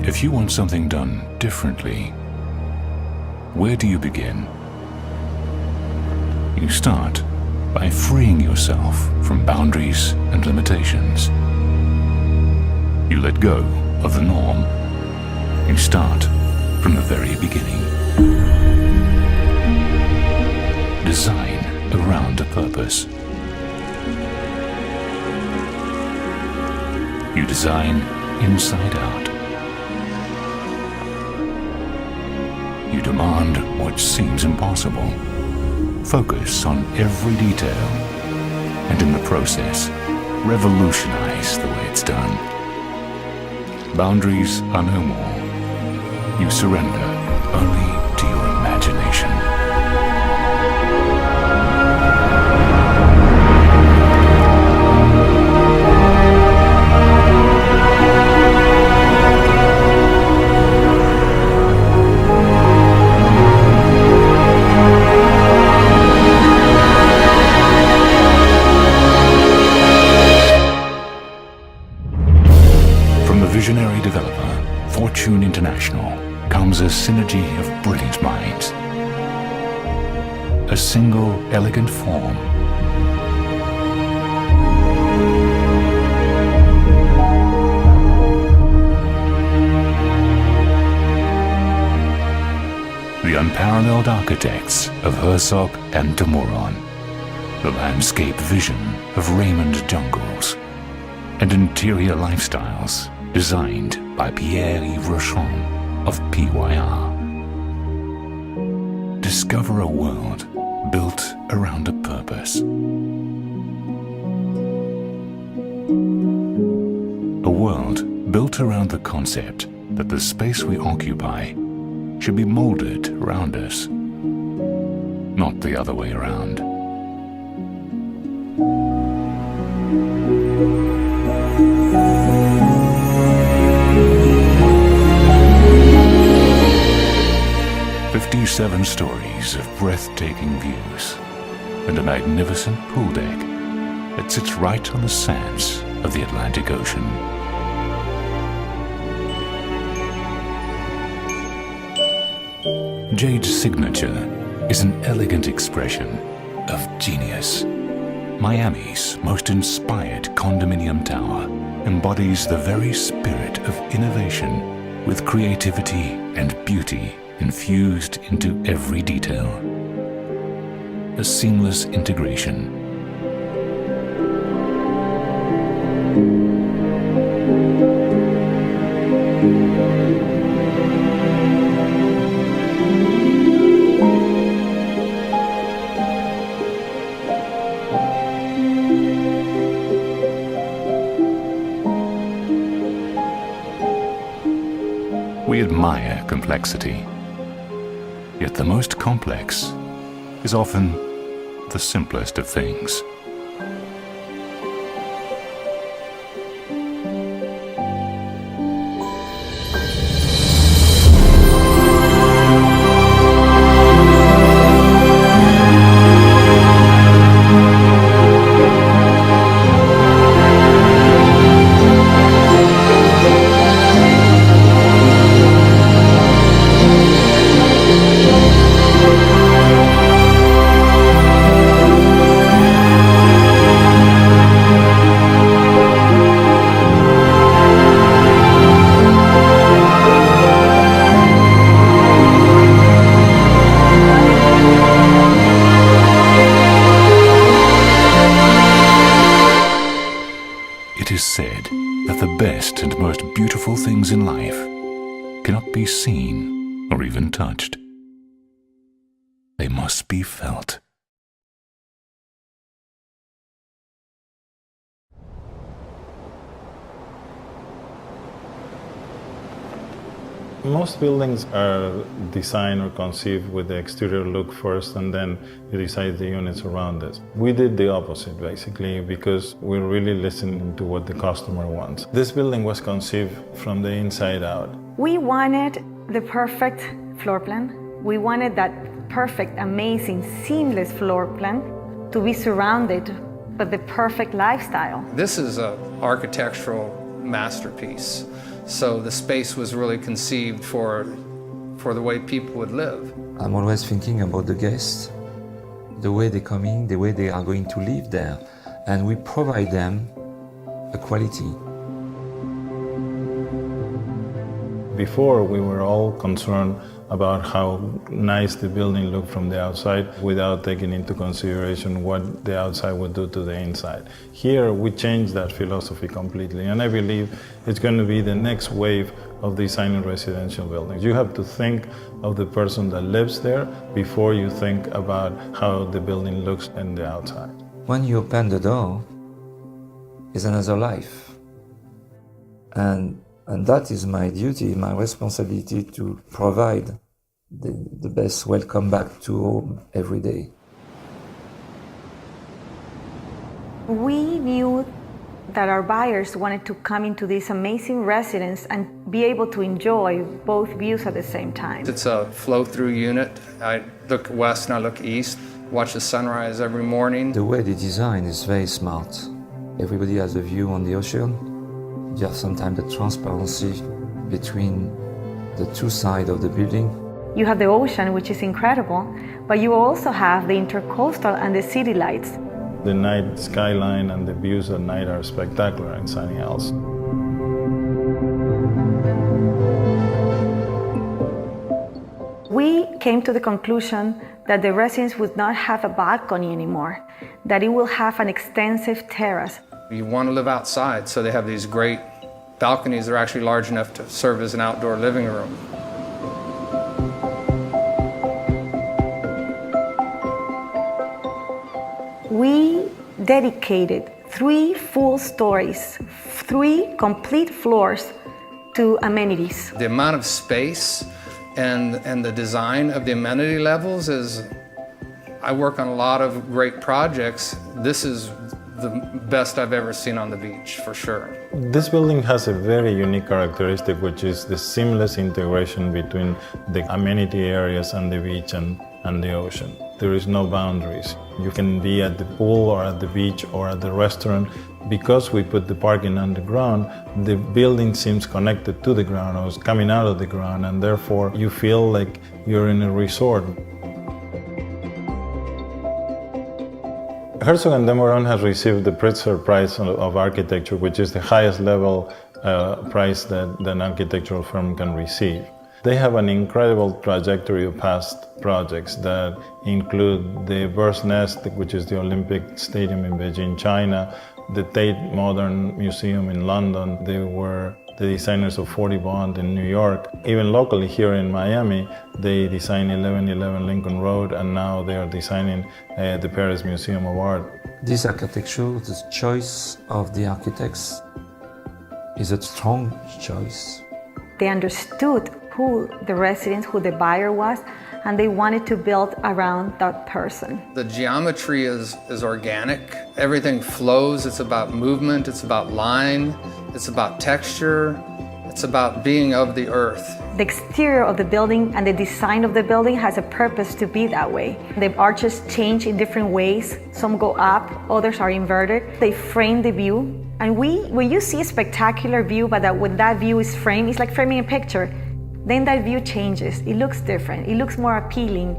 If you want something done differently, where do you begin? You start by freeing yourself from boundaries and limitations. You let go of the norm. You start from the very beginning. Design around a purpose. You design inside out. You demand what seems impossible. Focus on every detail, and in the process, revolutionize the way it's done. Boundaries are no more. You surrender only to your imagination. Visionary developer, Fortune International, comes a synergy of brilliant minds. A single elegant form. The unparalleled architects of Herzog and de Meuron. The landscape vision of Raymond Jungles. And interior lifestyles designed by Pierre-Yves Rochon of PYR. Discover a world built around a purpose. A world built around the concept that the space we occupy should be molded around us, not the other way around. Seven stories of breathtaking views and a magnificent pool deck that sits right on the sands of the Atlantic Ocean. Jade Signature is an elegant expression of genius. Miami's most inspired condominium tower embodies the very spirit of innovation with creativity and beauty infused into every detail. A seamless integration. We admire complexity. Yet the most complex is often the simplest of things. It is said that the best and most beautiful things in life cannot be seen or even touched. They must be felt. Most buildings are designed or conceived with the exterior look first, and then you decide the units around it. We did the opposite, basically, because we're really listening to what the customer wants. This building was conceived from the inside out. We wanted the perfect floor plan. We wanted that perfect, amazing, seamless floor plan to be surrounded by the perfect lifestyle. This is an architectural masterpiece. So the space was really conceived for the way people would live. I'm always thinking about the guests, the way they're coming, the way they are going to live there, and we provide them a quality. Before, we were all concerned about how nice the building looked from the outside without taking into consideration what the outside would do to the inside. Here, we changed that philosophy completely, and I believe it's going to be the next wave of designing residential buildings. You have to think of the person that lives there before you think about how the building looks on the outside. When you open the door, it's another life. And that is my duty, my responsibility to provide the best welcome back to home every day. We knew that our buyers wanted to come into this amazing residence and be able to enjoy both views at the same time. It's a flow-through unit. I look west and I look east, watch the sunrise every morning. The way they design is very smart. Everybody has a view on the ocean. You have sometimes the transparency between the two sides of the building. You have the ocean, which is incredible, but you also have the intercoastal and the city lights. The night skyline and the views at night are spectacular in Sunny Isles. We came to the conclusion that the residence would not have a balcony anymore, that it will have an extensive terrace. You want to live outside, so they have these great balconies that are actually large enough to serve as an outdoor living room. We dedicated 3 full stories, 3 complete floors to amenities. The amount of space and the design of the amenity levels is, I work on a lot of great projects. This is the best I've ever seen on the beach, for sure. This building has a very unique characteristic, which is the seamless integration between the amenity areas and the beach and the ocean. There is no boundaries. You can be at the pool or at the beach or at the restaurant. Because we put the parking underground, the building seems connected to the ground or is coming out of the ground, and therefore you feel like you're in a resort. Herzog & de Meuron has received the Pritzker Prize of Architecture, which is the highest level prize that an architectural firm can receive. They have an incredible trajectory of past projects that include the Bird's Nest, which is the Olympic Stadium in Beijing, China, the Tate Modern Museum in London. They were the designers of 40 Bond in New York. Even locally here in Miami, they designed 1111 Lincoln Road, and now they are designing the Paris Museum of Art. This architecture, the choice of the architects is a strong choice. They understood who the resident, who the buyer was, and they wanted to build around that person. The geometry is organic. Everything flows. It's about movement. It's about line. It's about texture. It's about being of the earth. The exterior of the building and the design of the building has a purpose to be that way. The arches change in different ways. Some go up, others are inverted. They frame the view. And when you see a spectacular view, but when that view is framed, it's like framing a picture. Then that view changes. It looks different. It looks more appealing.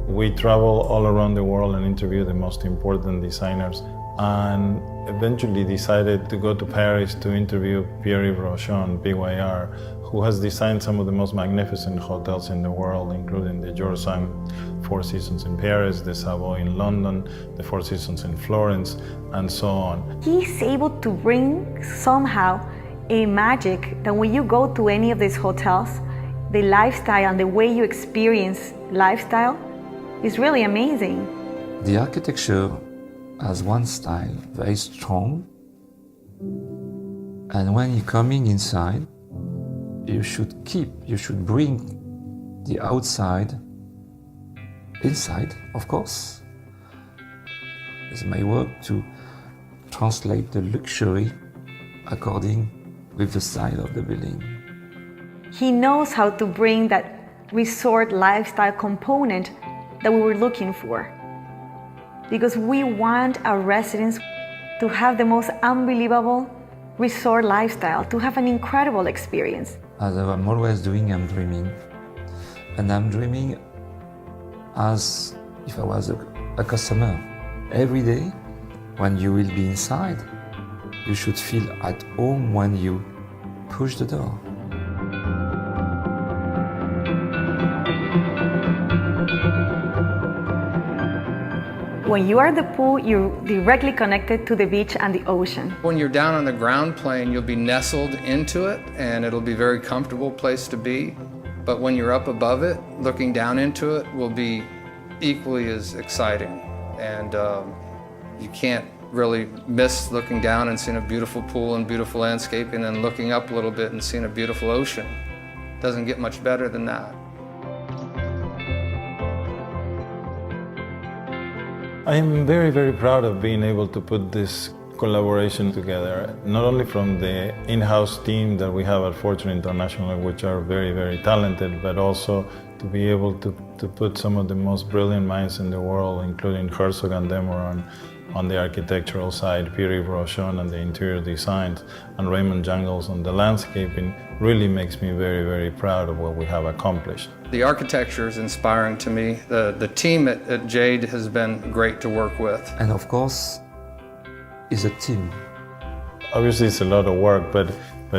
We travel all around the world and interview the most important designers, and eventually decided to go to Paris to interview Pierre-Yves Rochon, PYR, who has designed some of the most magnificent hotels in the world, including the George V Four Seasons in Paris, the Savoy in London, the Four Seasons in Florence, and so on. He's able to bring somehow a magic that when you go to any of these hotels, the lifestyle and the way you experience lifestyle is really amazing. The architecture has one style, very strong, and when you're coming inside, you should bring the outside inside, of course. It's my work to translate the luxury according with the style of the building. He knows how to bring that resort lifestyle component that we were looking for. Because we want our residents to have the most unbelievable resort lifestyle, to have an incredible experience. As I'm always doing, I'm dreaming. And I'm dreaming as if I was a customer. Every day, when you will be inside, you should feel at home when you push the door. When you are at the pool, you're directly connected to the beach and the ocean. When you're down on the ground plane, you'll be nestled into it and it'll be a very comfortable place to be. But when you're up above it, looking down into it will be equally as exciting. And you can't really miss looking down and seeing a beautiful pool and beautiful landscape, and then looking up a little bit and seeing a beautiful ocean. Doesn't get much better than that. I am very, very proud of being able to put this collaboration together, not only from the in-house team that we have at Fortune International, which are very, very talented, but also to be able to put some of the most brilliant minds in the world, including Herzog and Demoran on the architectural side, Pierre Rochon on the interior designs, and Raymond Jungles on the landscaping, really makes me very, very proud of what we have accomplished. The architecture is inspiring to me. The team at Jade has been great to work with. And of course, it's a team. Obviously it's a lot of work, but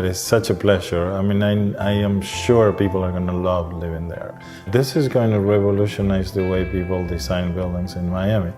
it's such a pleasure. I mean, I am sure people are going to love living there. This is going to revolutionize the way people design buildings in Miami.